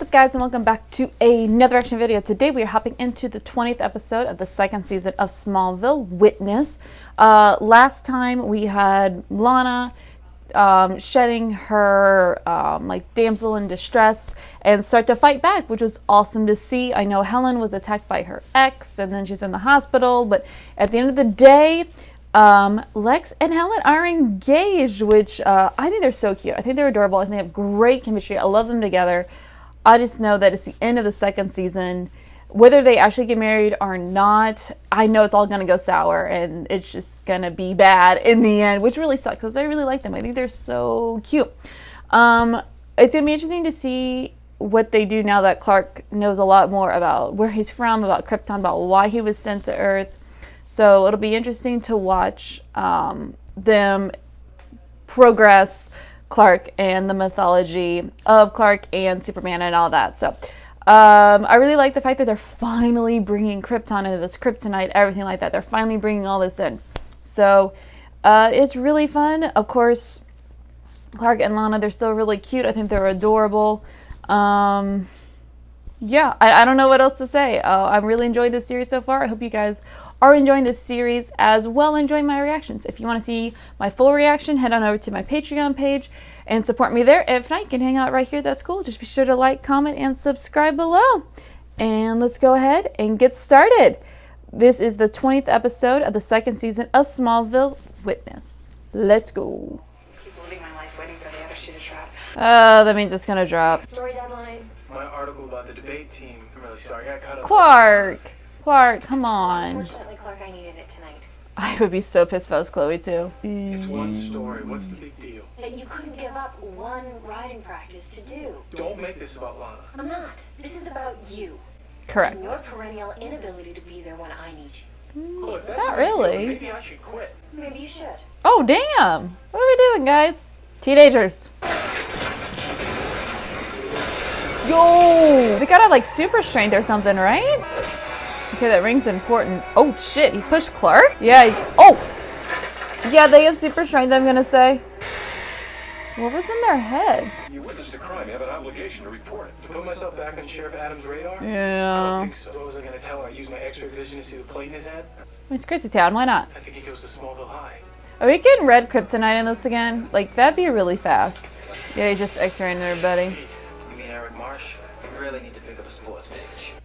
What's up, guys, and welcome back to another reaction video. Today we are hopping into the 20th episode of the second season of Smallville, Witness. Last time we had Lana shedding her like damsel in distress and start to fight back, which was awesome to see. I know Helen was attacked by her ex and then she's in the hospital, but at the end of the day, Lex and Helen are engaged, which I think they're so cute. I think they're adorable. I think they have great chemistry. I love them together. I just know that it's the end of the second season. Whether they actually get married or not, I know it's all going to go sour and it's just going to be bad in the end, which really sucks because I really like them. I think they're so cute. It's going to be interesting to see what they do now that Clark knows a lot more about where he's from, about Krypton, about why he was sent to Earth. So it'll be interesting to watch them progress Clark and the mythology of Clark and Superman and all that. So I really like the fact that they're finally bringing Krypton into this, kryptonite, everything like that. They're finally bringing all this in. So it's really fun. Of course, Clark and Lana, they're still really cute. I think they're adorable. Yeah, I don't know what else to say. I'm really enjoying this series so far. I hope you guys are enjoying this series as well, enjoying my reactions. If you want to see my full reaction, head on over to my Patreon page and support me there. If not, you can hang out right here. That's cool. Just be sure to like, comment, and subscribe below. And let's go ahead and get started. This is the 20th episode of the second season of Smallville, Witness. Let's go. Keep living my life waiting for the other shoe to drop. That means it's gonna drop. Story deadline. My article about the debate team. I'm really sorry. I cut Clark, come on. Unfortunately, Clark, I needed it tonight. I would be so pissed if I was Chloe too. It's one story. What's the big deal? That you couldn't give up one riding practice to do. Don't make this about Lana. I'm not. This is about you. Correct. And your perennial inability to be there when I need you. Look, that's Not how you feel. really. Maybe I should quit. Maybe you should. Oh, damn. What are we doing, guys? Teenagers. Yo! They gotta have like super strength or something, right? Okay, that ring's important. Oh, shit. He pushed Clark? Yeah, he's... Oh! Yeah, they have super strength, I'm gonna say. What was in their head? You witnessed a crime. You have an obligation to report it. To put myself back on Sheriff Adams' radar? I Yeah. don't think so. What was I going to tell her? I used my X-ray vision to see the plate in his head? It's Chrissy Town, why not? I think he goes to Smallville High. Are we getting red kryptonite in this again? Like, that'd be really fast. Yeah, he's just X-raying everybody. You mean Eric Marsh? You really need to pick up a sports page.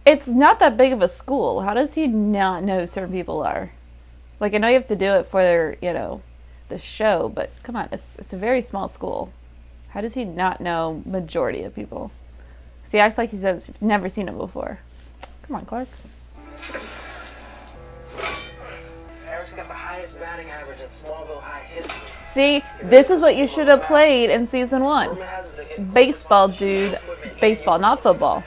It's not that big of a school. How does he not know who certain people are? Like, I know you have to do it for their, you know, the show, but come on, it's a very small school. How does he not know majority of people? See, he acts like he's never seen him before. Come on, Clark. Eric's got the highest batting average in Smallville High history. See, this is what you should have played in season 1. Baseball, dude. Baseball, not football.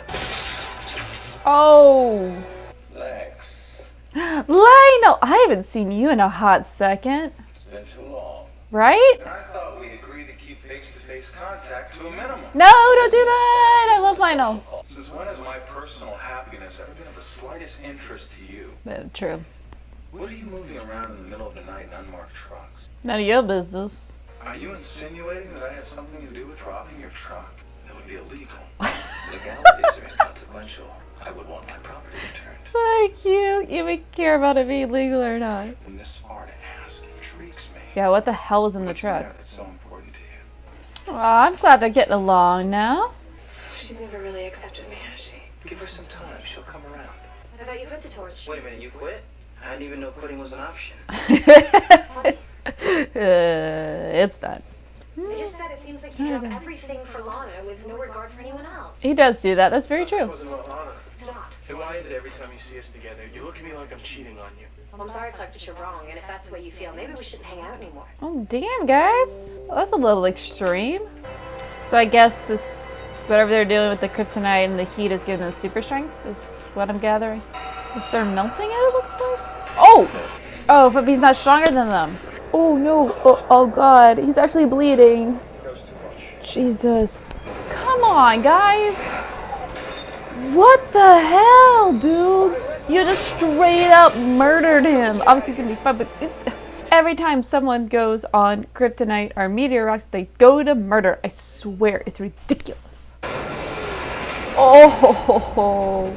Oh. Lex, Lionel, I haven't seen you in a hot second. it's been too long. Right? I thought we agreed to keep face-to-face contact to a minimum. No, don't do that. I love Lionel. Since when has my personal happiness ever been of the slightest interest to you? True. What are you moving around in the middle of the night in unmarked trucks? None of your business. Are you insinuating that I had something to do with robbing your truck? That would be illegal. Legalities are inconsequential. I would want my property returned. So cute. You even care about it being legal or not. From this far to ask intrigues me. Yeah, what the hell was in the What's there truck? that's so important to you? Aw, I'm glad they're getting along now. She's never really accepted me, has she? Give her some time. She'll come around. I thought you quit the torch. Wait a minute, you quit? I didn't even know quitting was an option. It's done. They just said it seems like you drop everything for Lana with no regard for anyone else. He does do that. That's very This true. wasn't about Lana. It's not. And why is it every time you see us together, you look at me like I'm cheating on you? I'm sorry, Clark, that you're wrong, and if that's the way you feel, maybe we shouldn't hang out anymore. Oh, damn, guys. Well, that's a little extreme. So I guess this, whatever they're doing with the kryptonite and the heat is giving them super strength, is what I'm gathering. Is they're melting it looks like? Oh! Oh, but he's not stronger than them. Oh, no. Oh, God. He's actually bleeding. Jesus. Come on, guys. What the hell, dudes? You just straight up murdered him. Obviously, it's gonna be fun, but every time someone goes on kryptonite or meteor rocks, they go to murder. I swear, it's ridiculous. Oh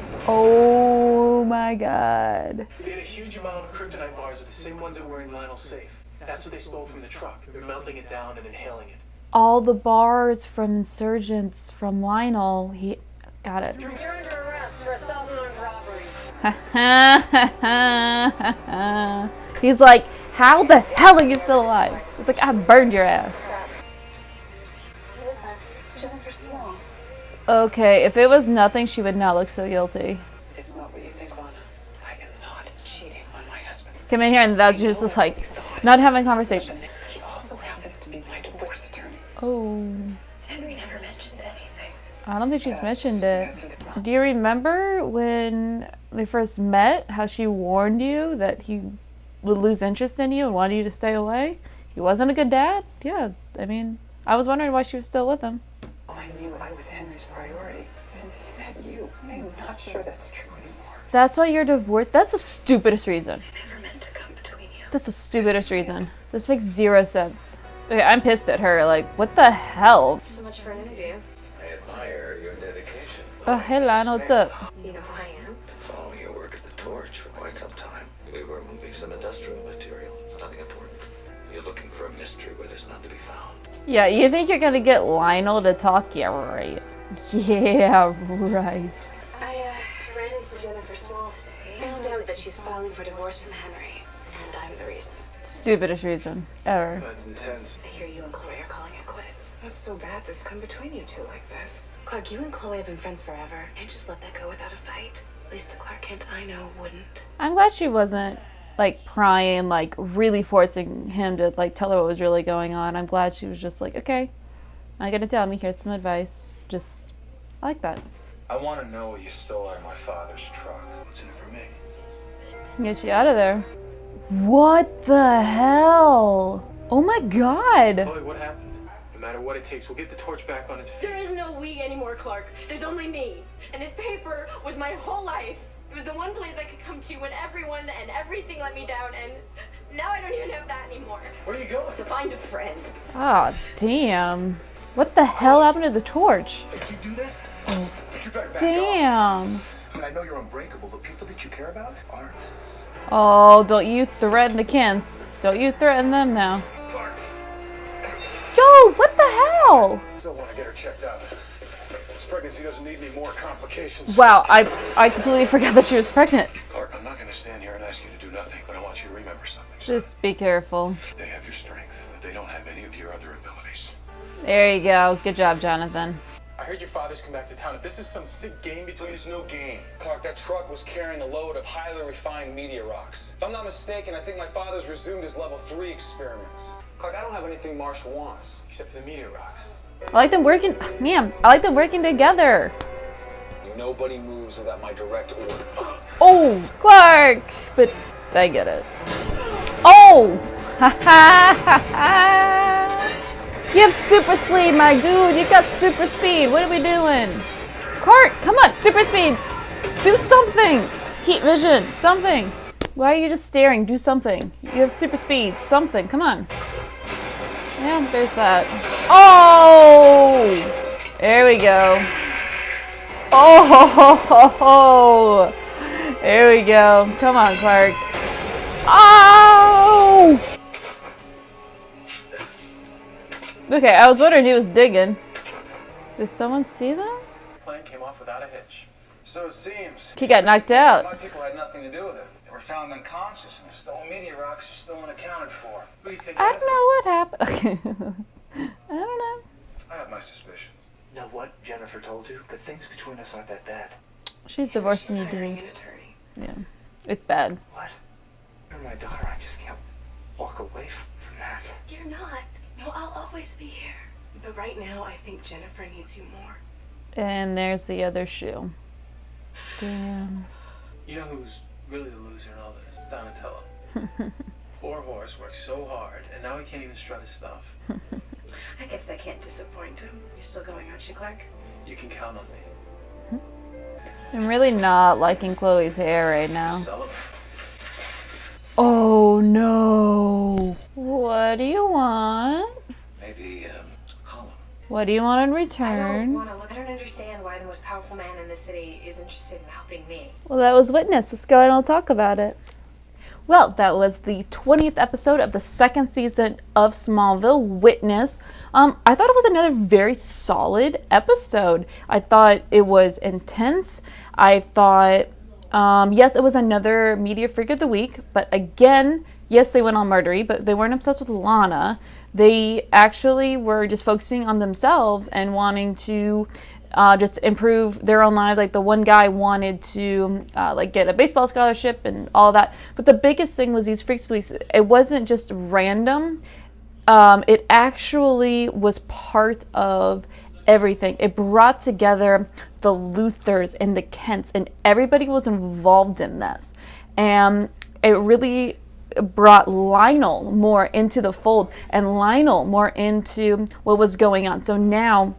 my god. They had a huge amount of kryptonite bars with the same ones that were in Lionel's safe. That's what they stole from the truck. They're melting it down and inhaling it. All the bars from Insurgents from Lionel. He got it. You're under arrest for assault and robbery. He's like, how the hell are you still alive? It's like, I burned your ass. What is that? Jennifer Small. Okay, if it was nothing, she would not look so guilty. It's not what you think, Lana. I am not cheating on my husband. Come in here and that's just like, not having a conversation. He also happens to be my divorce attorney. Oh, Henry never mentioned anything. I don't think she's mentioned it. Do you remember when they first met, how she warned you that he would lose interest in you and wanted you to stay away? He wasn't a good dad? Yeah, I mean, I was wondering why she was still with him. I knew I was Henry's priority since he met you. I'm not sure that's true anymore. That's why you're divorced? That's the stupidest reason. I never meant to come between you. That's the stupidest reason. This makes zero sense. Okay, I'm pissed at her. Like, what the hell? So much for an interview. I admire your dedication. Oh, hey, Lionel, what's up? You know who I am? Been following your work at the Torch for quite some time. We were moving some industrial material. Nothing important. You're looking for a mystery where there's none to be found. Yeah, you think you're gonna get Lionel to talk? Yeah, right. Yeah, right. I ran into Jennifer Small today. Found out that she's filing for divorce from Henry, and I'm the reason. Stupidest reason ever. That's intense. I hear you and Chloe are calling it quits. What's so bad that's come between you two like this? Clark, you and Chloe have been friends forever. Can't just let that go without a fight. At least the Clark Kent I know wouldn't. I'm glad she wasn't like prying, like really forcing him to like tell her what was really going on. I'm glad she was just like, okay, I'm gonna tell me, here's some advice. Just, I like that. I want to know what you stole out of my father's truck. What's in it for me? Can get you out of there. What the hell? Oh my god. Chloe, what happened? No matter what it takes, we'll get the Torch back on its feet. There is no we anymore, Clark. There's only me. And this paper was my whole life. It was the one place I could come to when everyone and everything let me down, and now I don't even have that anymore. Where are you going? To find a friend. Oh, damn. What the hell happened to the Torch? Did you do this? But you better back off. Damn. I mean, I know you're unbreakable. The people that you care about aren't. Oh, don't you threaten the Kents. Don't you threaten them now. Clark, Yo, what the hell? still want to get her checked out. This pregnancy doesn't need any more complications. Wow, I completely forgot that she was pregnant. Clark, I'm not going to stand here and ask you to do nothing, but I want you to remember something. Just be careful. They have your strength, but they don't have any of your other abilities. There you go. Good job, Jonathan. I heard your father's come back to town. If this is some sick game between... It's no game. Clark, that truck was carrying a load of highly refined meteor rocks. If I'm not mistaken, I think my father's resumed his level 3 experiments. Clark, I don't have anything Marsh wants. Except for the meteor rocks. I like them working. Man, I like them working together. Nobody moves without my direct order. Oh, Clark. But I get it. Oh! Ha ha ha ha! You have super speed, my dude. You got super speed. What are we doing? Clark, come on. Super speed. Do something. Heat vision. Something. Why are you just staring? Do something. You have super speed. Something. Come on. Yeah, there's that. Oh! There we go. Oh! Ho, ho, ho, ho. There we go. Come on, Clark. Oh! Okay, I was wondering he was digging. Did someone see them? The plan came off without a hitch. So it seems. He got knocked out. My people had nothing to do with it. They were found unconscious, and the stolen meteor rocks are still unaccounted for. What do you think? I don't know what happened. I don't know. I have my suspicions. Know what Jennifer told you? But things between us aren't that bad. She's divorcing you, Hiring dude. an attorney. Yeah. It's bad. What? You're my daughter. I just can't walk away from that. You're not. No, I'll always be here. But right now, I think Jennifer needs you more. And there's the other shoe. Damn. You know who's really the loser in all this? Donatello. Poor horse worked so hard, and now he can't even strut his stuff. I guess I can't disappoint him. You're still going, aren't you, Clark? You can count on me. I'm really not liking Chloe's hair right now. Celebrate. Oh no. What do you want? Maybe, column. What do you want in I don't return? want to look. I don't understand why the most powerful man the city is interested in helping me. Well, that was Witness. Let's go ahead and talk about it. Well, that was the 20th episode of the second season of Smallville, Witness. I thought it was another very solid episode. I thought it was intense. I thought, yes, it was another Media Freak of the Week, but again, yes, they went all murdery, but they weren't obsessed with Lana. They actually were just focusing on themselves and wanting to just improve their own lives. Like the one guy wanted to like get a baseball scholarship and all that. But the biggest thing was these freaks release. It wasn't just random. It actually was part of everything. It brought together the Luthers and the Kents, and everybody was involved in this. And it really brought Lionel more into the fold and Lionel more into what was going on. So now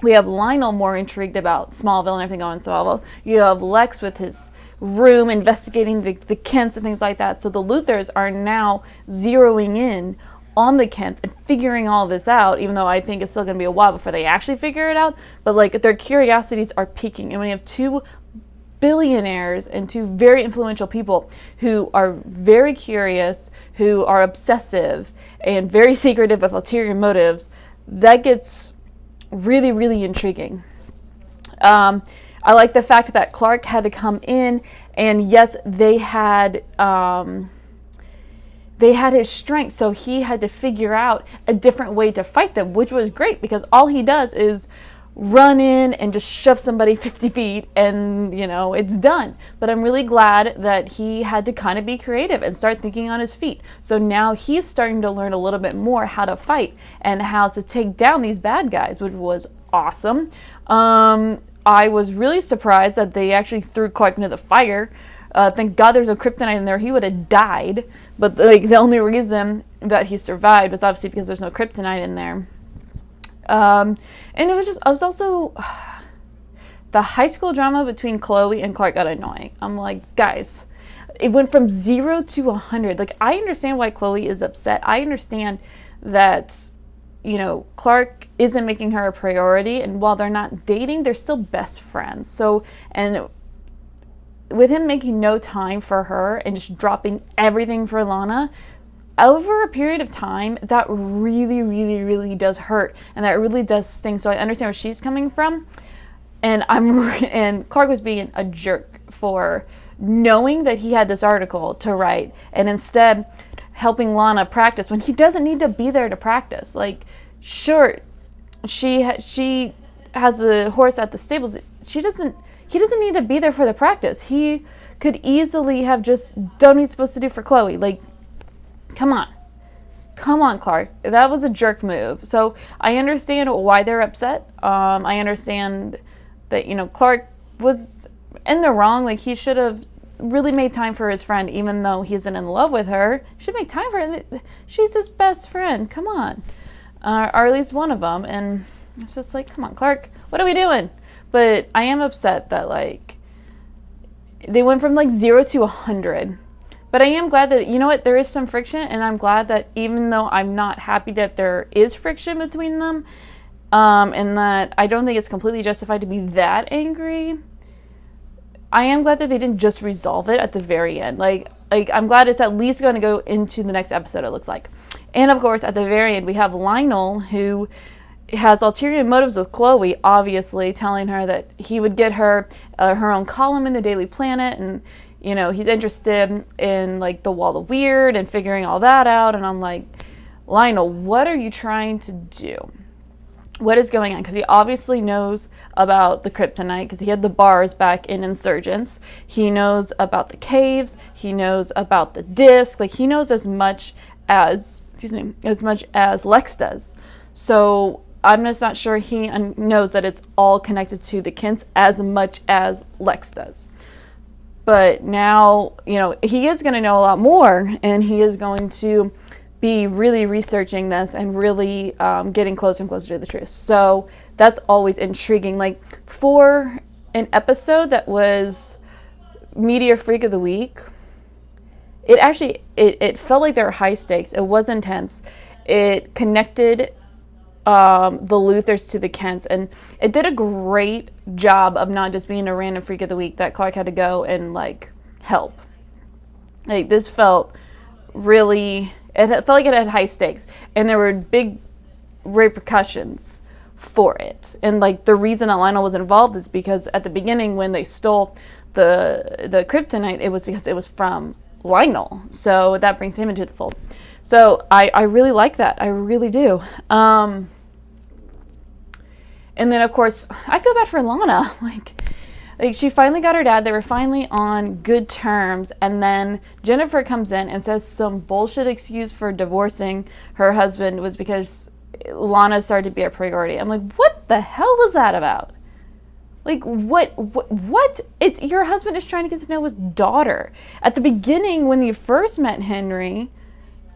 we have Lionel more intrigued about Smallville and everything going on in Smallville. You have Lex with his room investigating the Kents and things like that. So the Luthers are now zeroing in on the Kents and figuring all this out, even though I think it's still going to be a while before they actually figure it out. But like their curiosities are peaking. And when you have two billionaires and two very influential people who are very curious, who are obsessive and very secretive with ulterior motives, that gets really, really intriguing. I like the fact that Clark had to come in, and yes, they had his strength, so he had to figure out a different way to fight them, which was great because all he does is run in and just shove somebody 50 feet and, you know, it's done. But I'm really glad that he had to kind of be creative and start thinking on his feet. So now he's starting to learn a little bit more how to fight and how to take down these bad guys, which was awesome. I was really surprised that they actually threw Clark into the fire. Thank God there's no kryptonite in there. He would have died. But like the only reason that he survived was obviously because there's no kryptonite in there. And it was just, I was also, the high school drama between Chloe and Clark got annoying. I'm like, guys, it went from 0 to 100. Like, I understand why Chloe is upset. I understand that, you know, Clark isn't making her a priority. And while they're not dating, they're still best friends. So, and with him making no time for her and just dropping everything for Lana, over a period of time, that really, really, really does hurt, and that really does sting. So I understand where she's coming from, and and Clark was being a jerk for knowing that he had this article to write, and instead helping Lana practice when he doesn't need to be there to practice. Like, sure, she has a horse at the stables. He doesn't need to be there for the practice. He could easily have just done what he's supposed to do for Chloe. Like, come on, Clark. That was a jerk move. So I understand why they're upset. I understand that, you know, Clark was in the wrong. Like, he should have really made time for his friend, even though he isn't in love with her. He should make time for her. She's his best friend. Come on. Or at least one of them. And it's just like, come on, Clark. What are we doing? But I am upset that, like, they went from, like, 0 to 100. But I am glad that, you know what, there is some friction, and I'm glad that even though I'm not happy that there is friction between them, and that I don't think it's completely justified to be that angry, I am glad that they didn't just resolve it at the very end. Like I'm glad it's at least going to go into the next episode, it looks like. And of course, at the very end, we have Lionel, who has ulterior motives with Chloe, obviously, telling her that he would get her her own column in the Daily Planet, and you know, he's interested in, like, the Wall of Weird and figuring all that out. And I'm like, Lionel, what are you trying to do? What is going on? Because he obviously knows about the kryptonite, because he had the bars back in Insurgents. He knows about the caves. He knows about the disc. Like, he knows as much as, Lex does. So I'm just not sure he knows that it's all connected to the Kents as much as Lex does. But now, you know, he is going to know a lot more, and he is going to be really researching this and really getting closer and closer to the truth. So that's always intriguing. Like, for an episode that was Media Freak of the Week, it felt like there were high stakes. It was intense. It connected the Luthers to the Kents, and it did a great job of not just being a random freak of the week that Clark had to go and like help. Like this felt really, it felt like it had high stakes, and there were big repercussions for it. And like the reason that Lionel was involved is because at the beginning when they stole the kryptonite, it was because it was from Lionel, so that brings him into the fold. So I really like that, I really do. And then of course I feel bad for Lana. like she finally got her dad, they were finally on good terms, and then Jennifer comes in and says some bullshit excuse for divorcing her husband was because Lana started to be a priority. I'm like, what the hell was that about? Like, what? It's your husband is trying to get to know his daughter. At the beginning, when you first met Henry,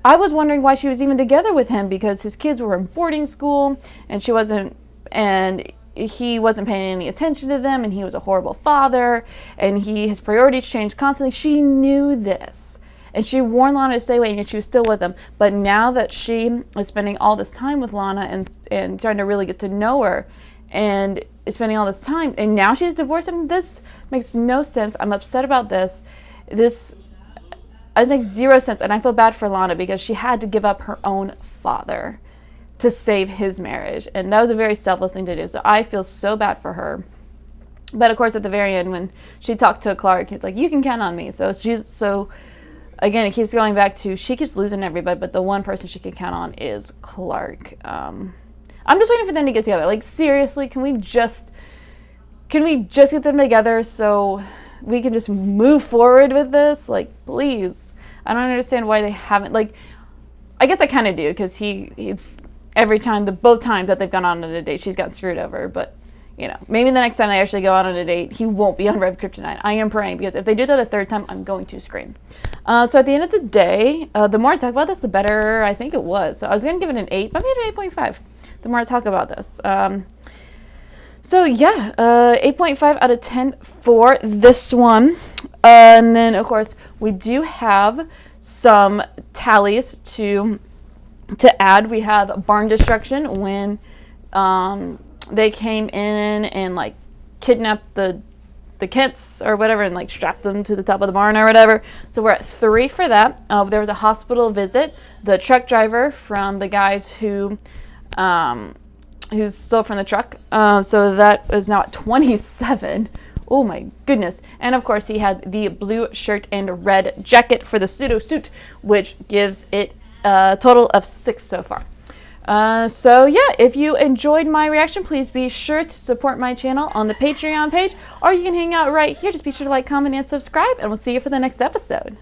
I was wondering why she was even together with him, because his kids were in boarding school, and he wasn't paying any attention to them, and he was a horrible father, and his priorities changed constantly. She knew this. And she warned Lana to stay away, and yet she was still with him. But now that she is spending all this time with Lana and trying to really get to know her, and is spending all this time, and now she's divorced, and this makes no sense. I'm upset about this. It makes zero sense, and I feel bad for Lana because she had to give up her own father to save his marriage, and that was a very selfless thing to do. So I feel so bad for her. But of course, at the very end, when she talked to Clark, he's like, "You can count on me." So again, it keeps going back to she keeps losing everybody, but the one person she can count on is Clark. I'm just waiting for them to get together. Like, seriously, can we just get them together so we can just move forward with this? Like, please. I don't understand why they haven't. Like, I guess I kind of do, because he's every time, both times that they've gone on a date, she's gotten screwed over. But you know, maybe the next time they actually go out on a date, he won't be on red kryptonite. I am praying, because if they do that a third time, I'm going to scream. So at the end of the day, the more I talk about this, the better I think it was. So I was going to give it an 8, but I made it an 8.5 the more I talk about this. So yeah, 8.5 out of 10 for this one. And then, of course, we do have some tallies to add. We have barn destruction when they came in and like kidnapped the Kents or whatever and like strapped them to the top of the barn or whatever. So we're at 3 for that. There was a hospital visit. The truck driver from the guys who stole from the truck. So that is now at 27. Oh my goodness. And of course he had the blue shirt and red jacket for the Sudo Suit, which gives it a total of 6 so far. So yeah, if you enjoyed my reaction, please be sure to support my channel on the Patreon page, or you can hang out right here. Just be sure to like, comment, and subscribe, and we'll see you for the next episode.